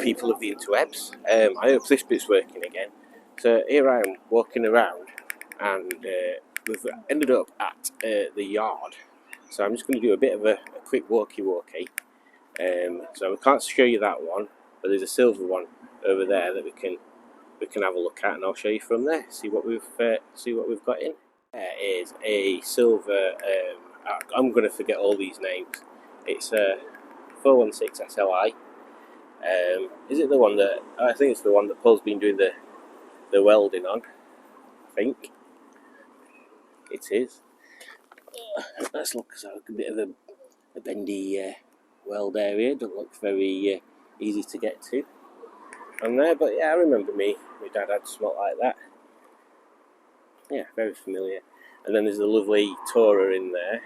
people of the interwebs. I hope this bit's working again. So here I am walking around, and we've ended up at the yard. So I'm just going to do a bit of a quick walkie-walkie. So we can't show you that one, but there's a silver one over there that we can have a look at, and I'll show you from there. See what we've got in. There is a silver. I'm going to forget all these names. It's a 416 SLI. Is it the one that I think it's the one that Paul's been doing the welding on? I think it is. Let's look at a bit of a bendy weld area. Don't look very easy to get to on there, but yeah, I remember my dad had something like that. Yeah, very familiar. And then there's a lovely tourer in there.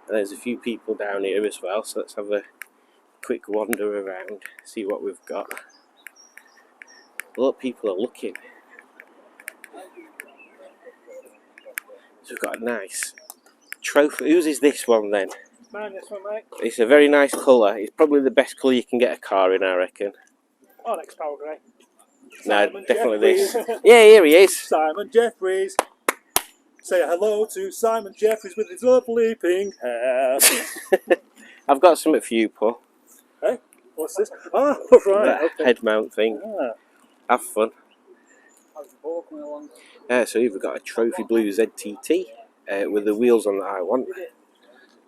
And there's a few people down here as well, so let's have a quick wander around, see what we've got. A lot of people are looking. So we've got a nice trophy. Whose is this one then? Mine, this one, mate. It's a very nice colour. It's probably the best colour you can get a car in, I reckon. Oh, next power grey. No, Simon definitely Jeffries. this. Yeah, here he is. Simon Jeffries. Say hello to Simon Jeffries with his lovely pink hair. I've got something for you, Paul. Hey, what's this? Ah, right. That Okay. head mount thing. Ah. Have fun. How's the ball coming along? So we've got a Trophy Blue ZTT with the wheels on that I want.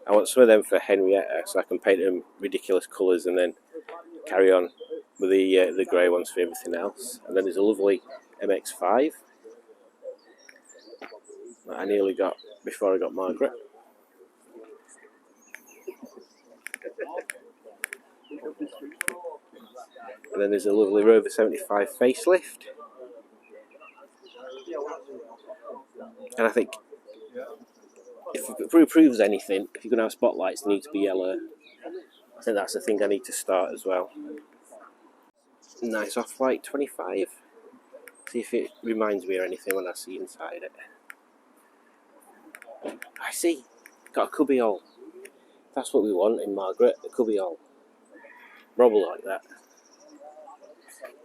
I want some of them for Henrietta, so I can paint them ridiculous colours and then carry on with the grey ones for everything else. And then there's a lovely MX-5 that I nearly got before I got Margaret. And then there's a lovely Rover 75 facelift. And I think if it proves anything, if you're going to have spotlights, they need to be yellow. I think that's the thing I need to start as well. Nice off-white 25. See if it reminds me of anything when I see inside it. I see. Got a cubby hole. That's what we want in Margaret, a cubby hole. Robble like that.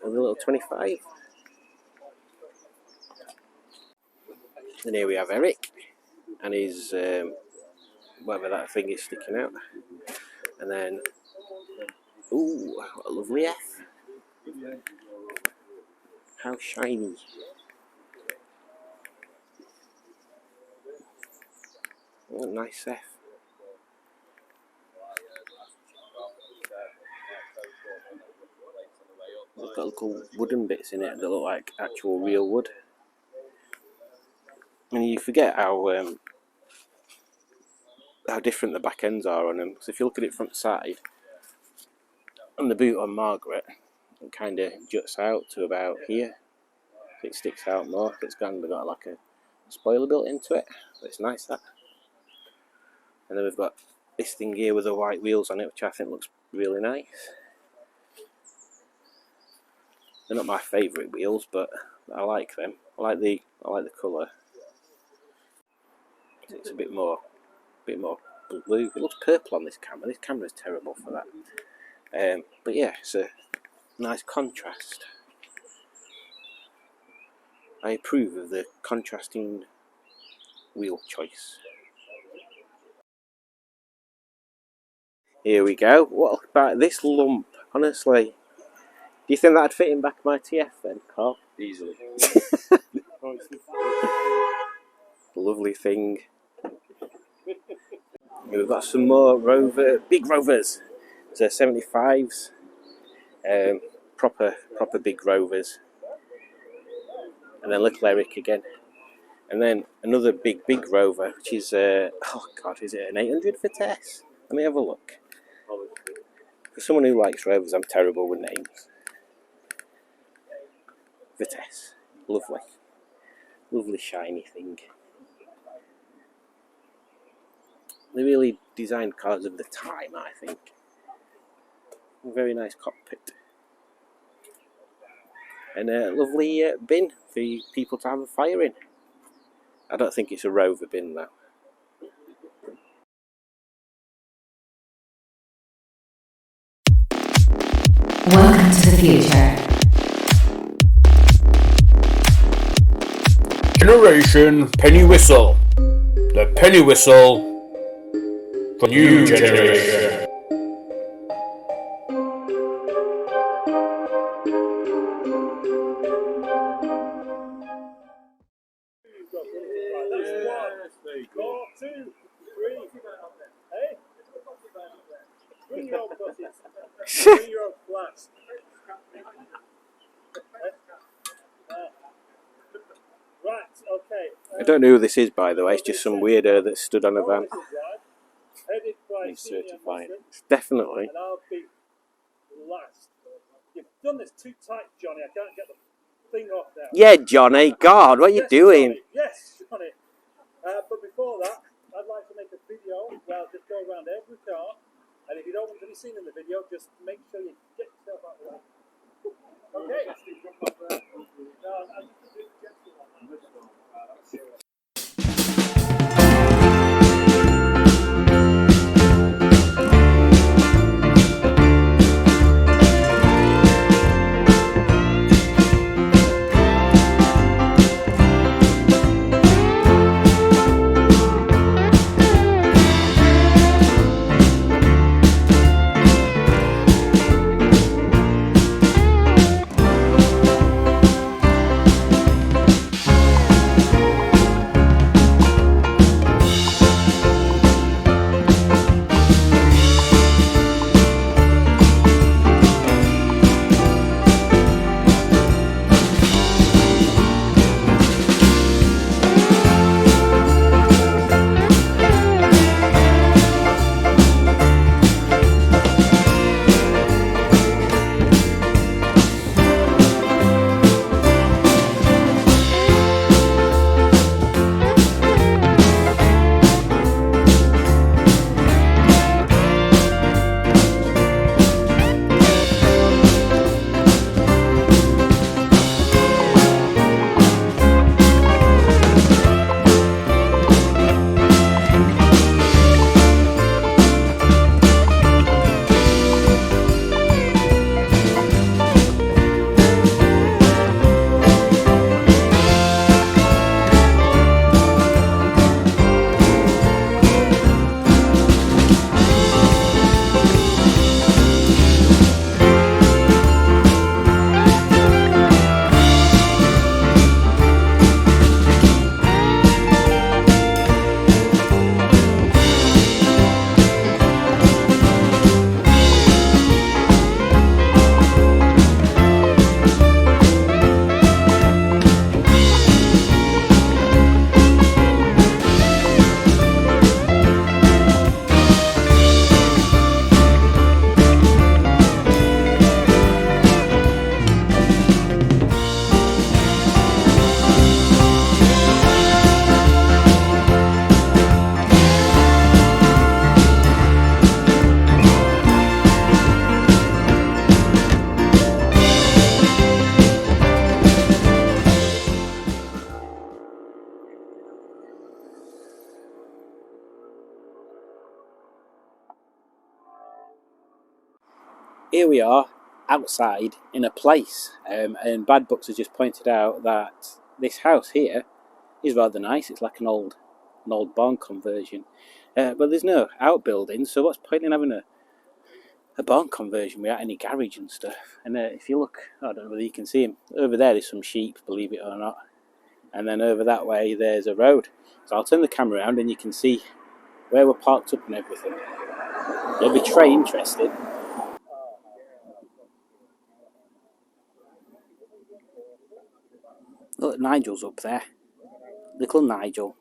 And a little 25. And here we have Eric and his whatever that thing is sticking out. And then, ooh, what a lovely F. How shiny. What a nice F. It's got little wooden bits in it that look like actual real wood. And you forget how different the back ends are on them. So if you look at it front side, on the boot on Margaret, it kind of juts out to about here. It sticks out more. It's kind of got like a spoiler built into it. It's nice, that. And then we've got this thing here with the white wheels on it, which I think looks really nice. They're not my favourite wheels, but I like them. I like the colour. It's a bit more blue. It looks purple on this camera. This camera's terrible for that. But yeah, it's a nice contrast. I approve of the contrasting wheel choice. Here we go. What about this lump? Honestly, do you think that'd fit in back of my TF then, Carl? Easily. Lovely thing. We've got some more big Rovers. So 75s, proper big Rovers. And then little Eric again. And then another big Rover, which is, oh God, is it an 800 Vitesse? Let me have a look. For someone who likes Rovers, I'm terrible with names. Vitesse. Lovely. Lovely shiny thing. They really designed cars of the time, I think. A very nice cockpit. And a lovely bin for people to have a fire in. I don't think it's a Rover bin though. future. Generation Penny Whistle. The Penny Whistle for new generation. I don't know who this is, by the way. It's just some weirdo that stood on a van. He's certified. It's definitely. And I'll be last. You've done this too tight, Johnny. I can't get the thing off now. Yeah, Johnny. God, what are you doing? Johnny. Yes, Johnny. But before that, I'd like to make a video where I'll just go around every car. And if you don't want to be seen in the video, just make sure you get yourself out of the way. Okay. No, I'm just doing a gentle one. Here we are outside in a place, and Bad Books has just pointed out that this house here is rather nice. It's like an old barn conversion, but there's no outbuildings. So what's the point in having a barn conversion without any garage and stuff? And if you look, I don't know whether you can see them over there. There's some sheep, believe it or not, and then over that way there's a road. So I'll turn the camera around and you can see where we're parked up and everything. You'll be very interested. Look, Nigel's up there. Little Nigel.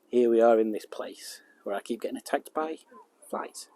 Here we are in this place where I keep getting attacked by flies.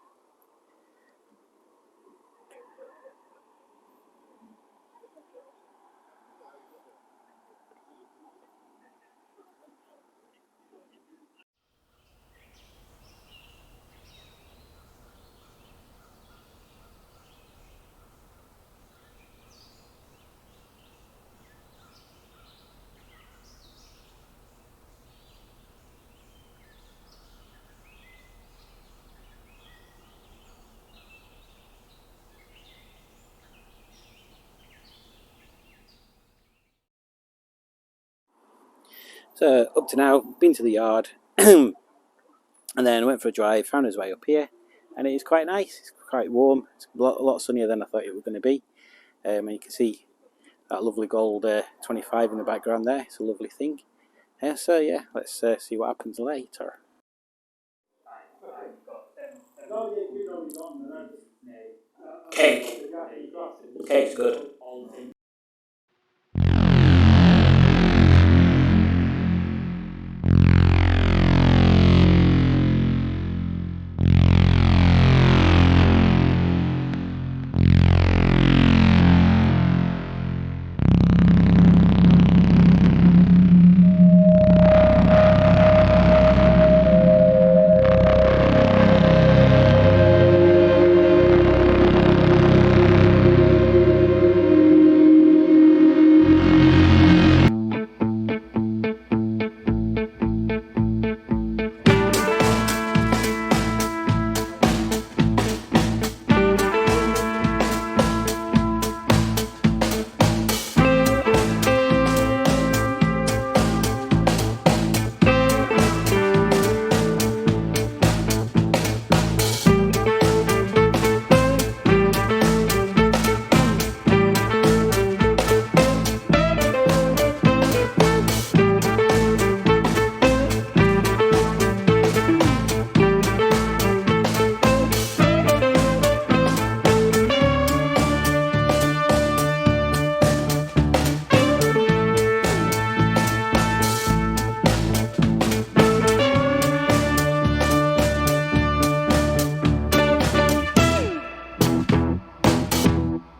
So up to now, been to the yard, and then went for a drive, found his way up here, and it is quite nice. It's quite warm. It's a lot sunnier than I thought it was going to be. And you can see that lovely gold 25 in the background there. It's a lovely thing. So yeah, let's see what happens later. Cake. Cake's good.